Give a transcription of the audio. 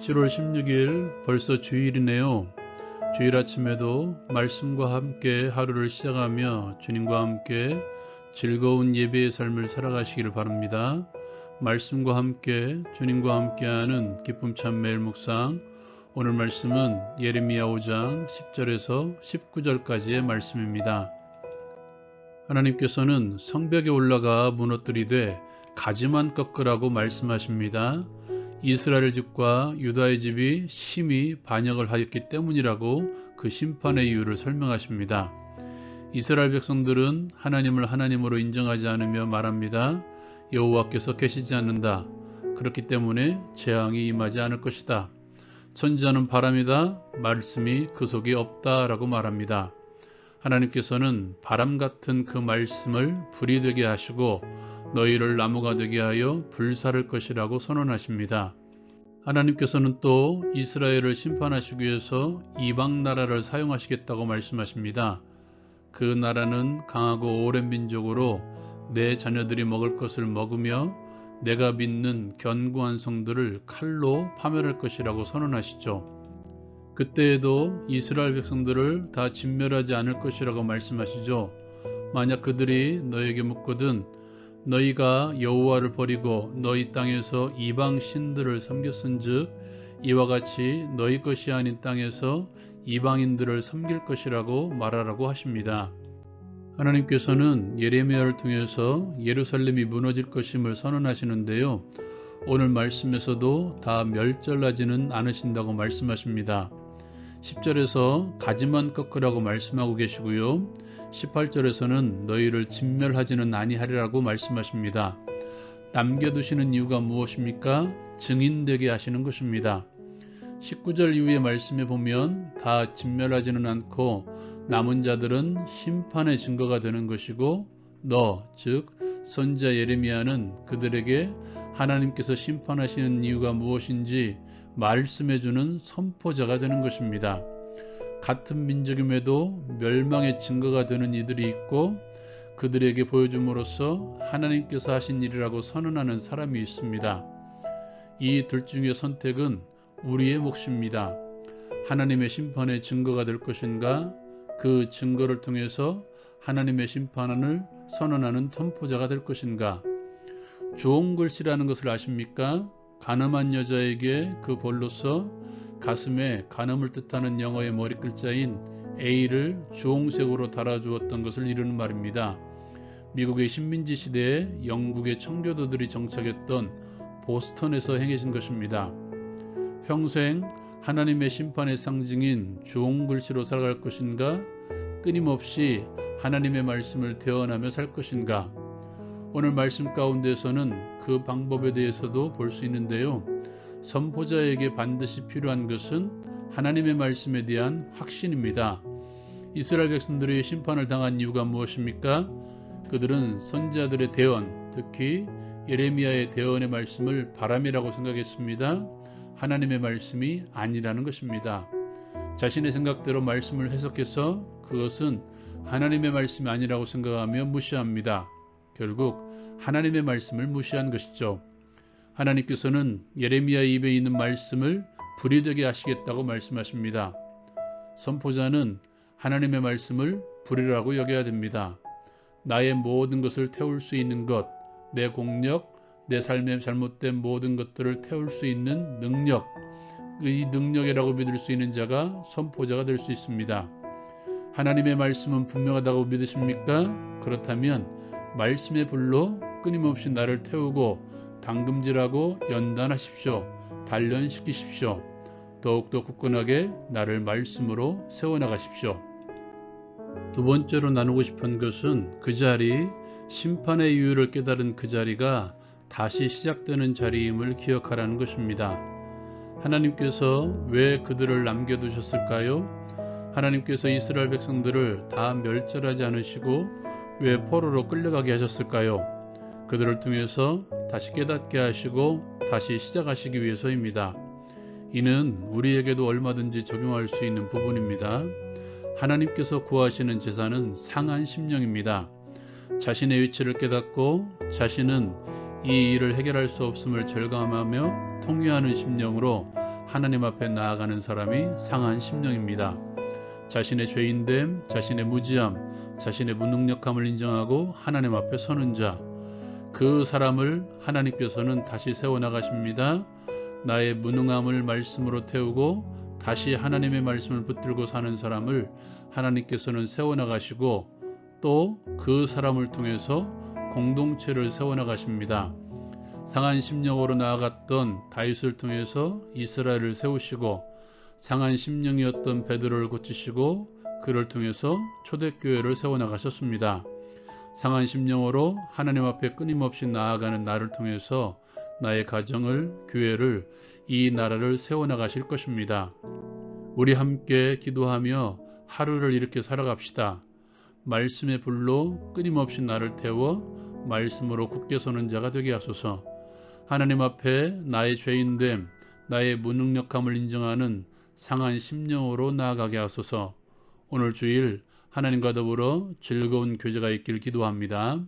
7월 16일 벌써 주일이네요. 주일 아침에도 말씀과 함께 하루를 시작하며 주님과 함께 즐거운 예배의 삶을 살아가시기를 바랍니다. 말씀과 함께 주님과 함께하는 기쁨 참 매일 묵상. 오늘 말씀은 예레미야 5장 10절에서 19절까지의 말씀입니다. 하나님께서는 성벽에 올라가 무너뜨리되 가지만 꺾으라고 말씀하십니다. 이스라엘 집과 유다의 집이 심히 반역을 하였기 때문이라고 그 심판의 이유를 설명하십니다. 이스라엘 백성들은 하나님을 하나님으로 인정하지 않으며 말합니다. 여호와께서 계시지 않는다. 그렇기 때문에 재앙이 임하지 않을 것이다. 선지자는 바람이다. 말씀이 그 속에 없다 라고 말합니다. 하나님께서는 바람 같은 그 말씀을 불이 되게 하시고 너희를 나무가 되게 하여 불사를 것이라고 선언하십니다. 하나님께서는 또 이스라엘을 심판하시기 위해서 이방 나라를 사용하시겠다고 말씀하십니다. 그 나라는 강하고 오랜 민족으로 내 자녀들이 먹을 것을 먹으며 내가 믿는 견고한 성들을 칼로 파멸할 것이라고 선언하시죠. 그때에도 이스라엘 백성들을 다 진멸하지 않을 것이라고 말씀하시죠. 만약 그들이 너에게 묻거든 너희가 여호와를 버리고 너희 땅에서 이방 신들을 섬겼은즉 이와 같이 너희 것이 아닌 땅에서 이방인들을 섬길 것이라고 말하라고 하십니다. 하나님께서는 예레미야를 통해서 예루살렘이 무너질 것임을 선언하시는데요. 오늘 말씀에서도 다 멸절하지는 않으신다고 말씀하십니다. 10절에서 가지만 꺾으라고 말씀하고 계시고요. 18절에서는 너희를 진멸하지는 아니하리라고 말씀하십니다. 남겨두시는 이유가 무엇입니까? 증인되게 하시는 것입니다. 19절 이후의 말씀에 보면 다 진멸하지는 않고 남은 자들은 심판의 증거가 되는 것이고 즉 선지자 예레미야는 그들에게 하나님께서 심판하시는 이유가 무엇인지 말씀해주는 선포자가 되는 것입니다. 같은 민족임에도 멸망의 증거가 되는 이들이 있고 그들에게 보여줌으로써 하나님께서 하신 일이라고 선언하는 사람이 있습니다. 이 둘 중의 선택은 우리의 몫입니다. 하나님의 심판의 증거가 될 것인가, 그 증거를 통해서 하나님의 심판을 선언하는 선포자가 될 것인가. 주홍글씨라는 것을 아십니까? 가늠한 여자에게 그 볼로서 가슴에 간음을 뜻하는 영어의 머리글자인 A를 주홍색으로 달아주었던 것을 이루는 말입니다. 미국의 식민지 시대에 영국의 청교도들이 정착했던 보스턴에서 행해진 것입니다. 평생 하나님의 심판의 상징인 주홍글씨로 살아갈 것인가, 끊임없이 하나님의 말씀을 대언하며 살 것인가. 오늘 말씀 가운데서는 그 방법에 대해서도 볼 수 있는데요. 선포자에게 반드시 필요한 것은 하나님의 말씀에 대한 확신입니다. 이스라엘 백성들이 심판을 당한 이유가 무엇입니까? 그들은 선지자들의 대언, 특히 예레미야의 대언의 말씀을 바람이라고 생각했습니다. 하나님의 말씀이 아니라는 것입니다. 자신의 생각대로 말씀을 해석해서 그것은 하나님의 말씀이 아니라고 생각하며 무시합니다. 결국 하나님의 말씀을 무시한 것이죠. 하나님께서는 예레미야 입에 있는 말씀을 불이 되게 하시겠다고 말씀하십니다. 선포자는 하나님의 말씀을 불이라고 여겨야 됩니다. 나의 모든 것을 태울 수 있는 것, 내 공력, 내 삶의 잘못된 모든 것들을 태울 수 있는 능력, 이 능력이라고 믿을 수 있는 자가 선포자가 될 수 있습니다. 하나님의 말씀은 분명하다고 믿으십니까? 그렇다면 말씀의 불로 끊임없이 나를 태우고 당금질하고 연단하십시오. 단련시키십시오. 더욱더 굳건하게 나를 말씀으로 세워나가십시오. 두 번째로 나누고 싶은 것은 그 자리, 심판의 이유를 깨달은 그 자리가 다시 시작되는 자리임을 기억하라는 것입니다. 하나님께서 왜 그들을 남겨두셨을까요? 하나님께서 이스라엘 백성들을 다 멸절하지 않으시고 왜 포로로 끌려가게 하셨을까요? 그들을 통해서 다시 깨닫게 하시고 다시 시작하시기 위해서입니다. 이는 우리에게도 얼마든지 적용할 수 있는 부분입니다. 하나님께서 구하시는 제사는 상한 심령입니다. 자신의 위치를 깨닫고 자신은 이 일을 해결할 수 없음을 절감하며 통회하는 심령으로 하나님 앞에 나아가는 사람이 상한 심령입니다. 자신의 죄인됨, 자신의 무지함, 자신의 무능력함을 인정하고 하나님 앞에 서는 자, 그 사람을 하나님께서는 다시 세워나가십니다. 나의 무능함을 말씀으로 태우고 다시 하나님의 말씀을 붙들고 사는 사람을 하나님께서는 세워나가시고 또 그 사람을 통해서 공동체를 세워나가십니다. 상한 심령으로 나아갔던 다윗을 통해서 이스라엘을 세우시고 상한 심령이었던 베드로를 고치시고 그를 통해서 초대교회를 세워나가셨습니다. 상한 심령으로 하나님 앞에 끊임없이 나아가는 나를 통해서 나의 가정을, 교회를, 이 나라를 세워나가실 것입니다. 우리 함께 기도하며 하루를 이렇게 살아갑시다. 말씀의 불로 끊임없이 나를 태워 말씀으로 굳게 서는 자가 되게 하소서. 하나님 앞에 나의 죄인됨, 나의 무능력함을 인정하는 상한 심령으로 나아가게 하소서. 오늘 주일 하나님과 더불어 즐거운 교제가 있길 기도합니다.